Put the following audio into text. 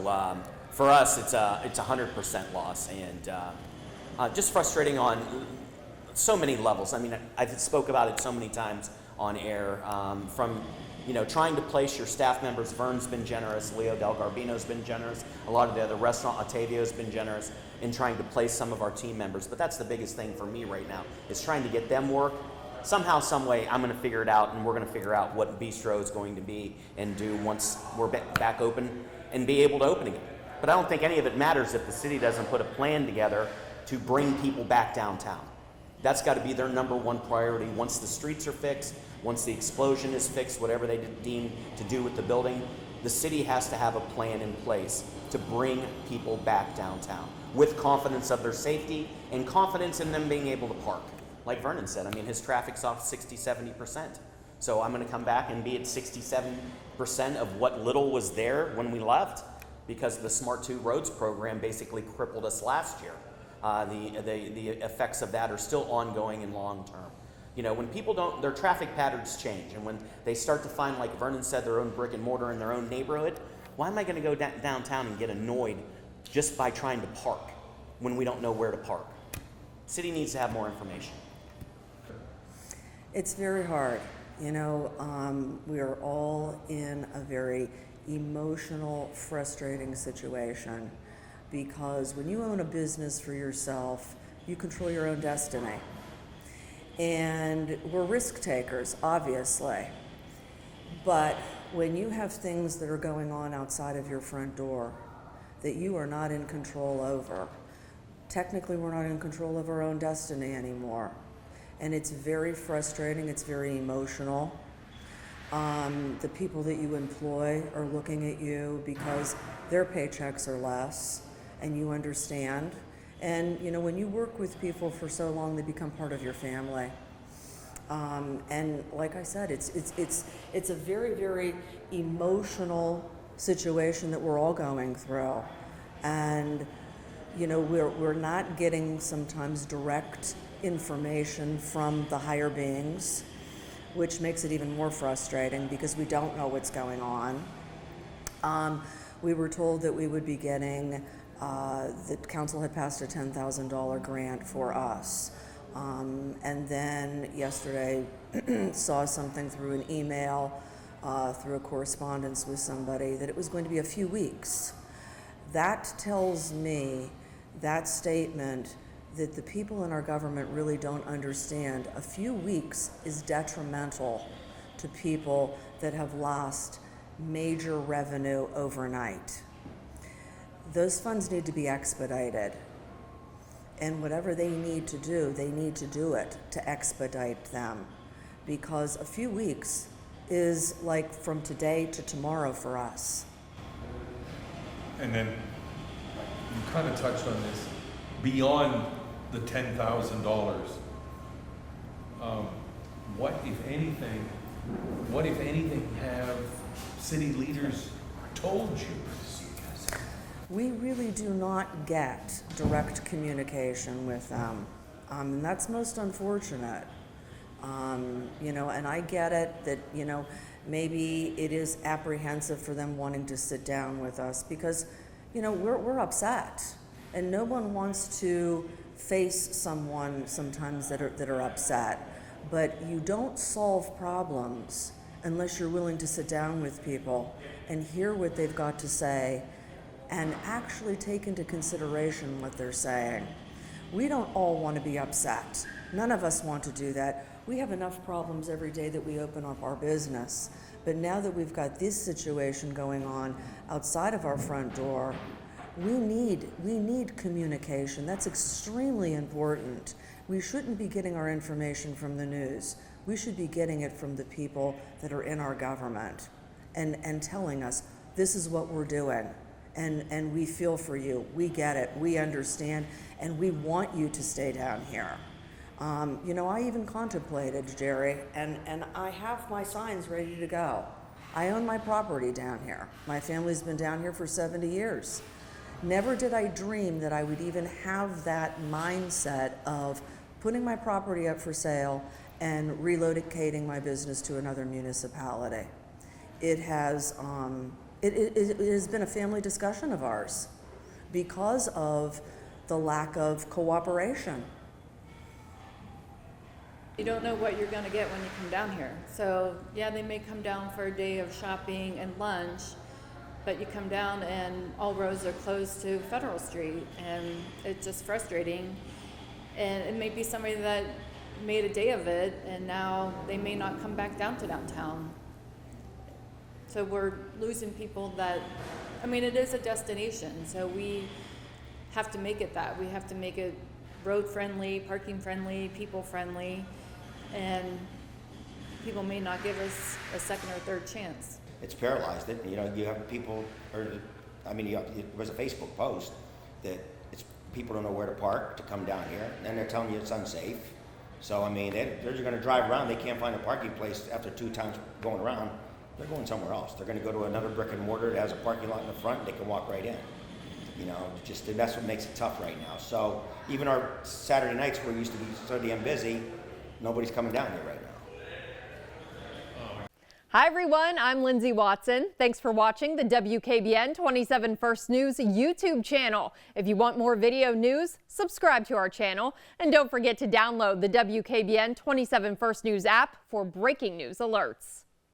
So for us, it's a 100% loss, and just frustrating on so many levels. I mean, I've spoke about it so many times on air, from trying to place your staff members. Vern's been generous, Leo Del Garbino's been generous, a lot of the other restaurant, Otavio's been generous in trying to place some of our team members. But that's the biggest thing for me right now, is trying to get them work. Somehow, some way, I'm going to figure it out, and we're going to figure out what Bistro is going to be and do once we're back open and be able to open again. But I don't think any of it matters if the city doesn't put a plan together to bring people back downtown. That's got to be their number one priority. Once the streets are fixed, once the explosion is fixed, whatever they deem to do with the building, the city has to have a plan in place to bring people back downtown with confidence of their safety and confidence in them being able to park. Like Vernon said, I mean, his traffic's off 60-70%. So I'm going to come back and be at 67% of what little was there when we left, because the Smart 2 Roads program basically crippled us last year. The effects of that are still ongoing and long term. When people their traffic patterns change, and when they start to find, like Vernon said, their own brick and mortar in their own neighborhood, why am I going to go downtown and get annoyed just by trying to park when we don't know where to park? City needs to have more information. It's very hard. We are all in a very emotional, frustrating situation, because when you own a business for yourself, you control your own destiny. And we're risk takers, obviously. But when you have things that are going on outside of your front door that you are not in control over, technically we're not in control of our own destiny anymore. And it's very frustrating, it's very emotional. The people that you employ are looking at you because their paychecks are less, and you understand. And when you work with people for so long, they become part of your family. And like I said, it's a very, very emotional situation that we're all going through. And we're not getting sometimes direct information from the higher beings, which makes it even more frustrating because we don't know what's going on. We were told that we would be getting, the council had passed a $10,000 grant for us. And then yesterday saw something through an email, through a correspondence with somebody, that it was going to be a few weeks. That tells me, that statement, that the people in our government really don't understand. A few weeks is detrimental to people that have lost major revenue overnight. Those funds need to be expedited. And whatever they need to do it to expedite them. Because a few weeks is like from today to tomorrow for us. And then you kind of touched on this, beyond the $10,000. What if anything have city leaders told you? We really do not get direct communication with them, and that's most unfortunate. And I get it that, maybe it is apprehensive for them wanting to sit down with us because, we're upset, and no one wants to face someone sometimes that are upset. But you don't solve problems unless you're willing to sit down with people and hear what they've got to say and actually take into consideration what they're saying. We don't all want to be upset. None of us want to do that. We have enough problems every day that we open up our business. But now that we've got this situation going on outside of our front door, we need communication. That's extremely important. We shouldn't be getting our information from the news. We should be getting it from the people that are in our government and telling us, this is what we're doing. And we feel for you. We get it. We understand. And we want you to stay down here. I even contemplated, Jerry, and I have my signs ready to go. I own my property down here. My family's been down here for 70 years. Never did I dream that I would even have that mindset of putting my property up for sale and relocating my business to another municipality. It has It has been a family discussion of ours because of the lack of cooperation. You don't know what you're going to get when you come down here. So yeah, they may come down for a day of shopping and lunch, but you come down and all roads are closed to Federal Street, and it's just frustrating. And it may be somebody that made a day of it, and now they may not come back down to downtown. So we're losing people that, I mean, it is a destination, so we have to make it that. We have to make it road friendly, parking friendly, people friendly, and people may not give us a second or third chance. It's paralyzed it. You know, you have people, there was a Facebook post that people don't know where to park to come down here, and they're telling you it's unsafe. So, I mean, they're just going to drive around. They can't find a parking place after 2 times going around. They're going somewhere else. They're going to go to another brick and mortar that has a parking lot in the front, and they can walk right in. You know, that's what makes it tough right now. So even our Saturday nights where we used to be so damn busy, nobody's coming down here right now. Hi everyone, I'm Lindsay Watson. Thanks for watching the WKBN 27 First News YouTube channel. If you want more video news, subscribe to our channel. And don't forget to download the WKBN 27 First News app for breaking news alerts.